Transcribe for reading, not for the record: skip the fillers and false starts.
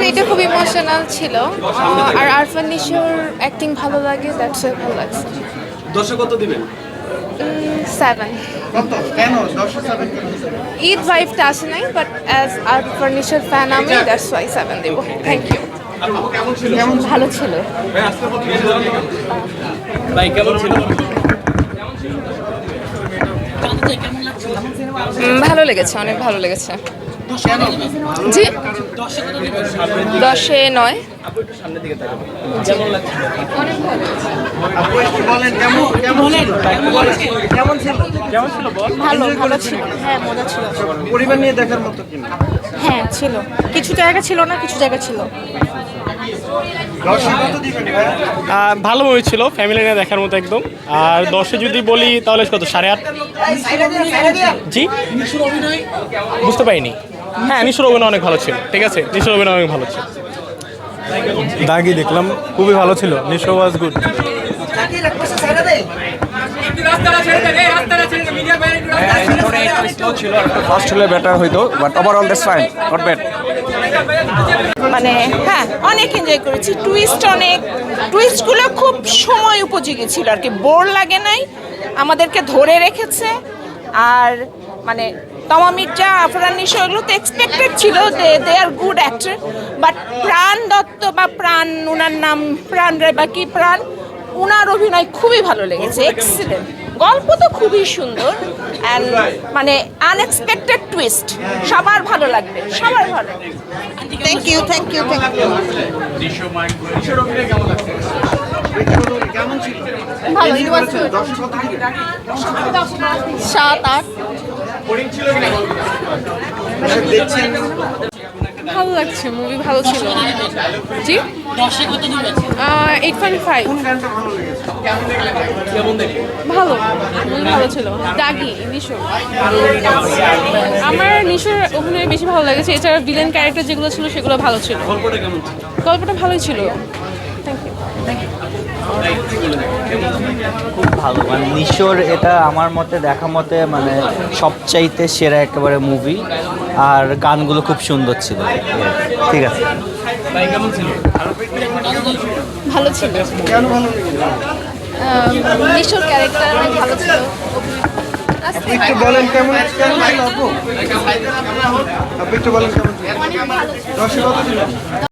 এটা খুব ইমোশনাল ছিল আর আরফান নিশোর অ্যাক্টিং ভালো লাগে, দ্যাটস ওয়াই ভালো লাগছে। 10 কত দিবেন? 7। কত কেন 10 7 কেন? ঈদ ভাইবটা আসে নাই, বাট অ্যাজ আরফান নিশোর ফ্যান আমি, দ্যাটস ওয়াই 7 দেব। Thank you. কেমন ছিল? ভালো ছিল। ভাই আজকে কত দিবেন? ভাই কেমন ছিল? ভালো লেগেছে, অনেক ভালো লেগেছে। কেন? জি 10-এ 9। আপু একটু সামনের দিকে তাকান। কেমন লাগছে? অনেক ভালো। আপু একটু বলেন কেমন কেমন ছিল? কেমন ছিল? কেমন ছিল বল? ভালো ভালো ছিল। হ্যাঁ, মজা ছিল। পরিবার নিয়ে দেখার মতো কিনা? হ্যাঁ ছিল, কিছু জায়গা ছিল না, কিছু জায়গা ছিল। 10 কত দিবেন ভাই? ভালো মুভি ছিল, ফ্যামিলি নিয়ে দেখার মতো একদম। আর 10-এ যদি বলি তাহলে কত 8.5? জি বুঝতে পারিনি। হ্যাঁ, নিশোর অভিনয় অনেক ভালো ছিল। ঠিক আছে, নিশোর অভিনয় অনেক ভালো ছিল। দাগি দেখলাম, খুবই ভালো ছিল। Nisho was good. ফার্স্ট হলে বেটার হইতো, but overall that's fine, not bad. মানে হ্যাঁ, অনেক এনজয় করেছি। টুইস্টগুলো খুব সময় উপযোগী ছিল আর কি, বোর লাগে নাই, আমাদেরকে ধরে রেখেছে। আর মানে তমা মির্জা, আফরান নিশো এগুলো তো এক্সপেক্টেড ছিল, দে আর গুড অ্যাক্টর। বাট প্রাণ দত্ত বা প্রাণ, ওনার নাম প্রাণ রে বা কি প্রাণ, ওনার অভিনয় খুবই ভালো লেগেছে, এক্সিলেন্ট। গল্প তো খুবই সুন্দর অ্যান্ড মানে আনএক্সপেক্টেড টুইস্ট, সবার ভালো লাগবে, সবার ভালো। Thank you, thank you, thank you. কেমন ছিল? ভালো, it was good. 10 কত দিবেন? 7-8। দেখছেন ভালো লাগছে, মুভি ভালো ছিল। জি 8.5। কোন গানটা ভালো লেগেছে? ভালো, মুভি ভালো ছিল। দাগি নিশো, আমার নিশোর অভিনয় বেশি ভালো লেগেছে। এছাড়া ভিলেন ক্যারেক্টার যেগুলো ছিল সেগুলো ভালো ছিল। গল্পটা কেমন ছিল? গল্পটা ভালোই ছিল। Thank you. খুব ভালো, মানে নিশোর এটা আমার মতে দেখা মতে মানে সবচাইতে সেরা একেবারে মুভি। আর গানগুলো খুব সুন্দর ছিল। ঠিক আছে, ভাই কেমন ছিল? ভালো ছিল। কেন ভালো লেগেছে? নিশোর ক্যারেক্টার অনেক ভালো ছিল। একটু বলেন কেমন কেমন ছিল আপু? আপু একটু বলেন কেমন ছিল? 10 কত দিবেন?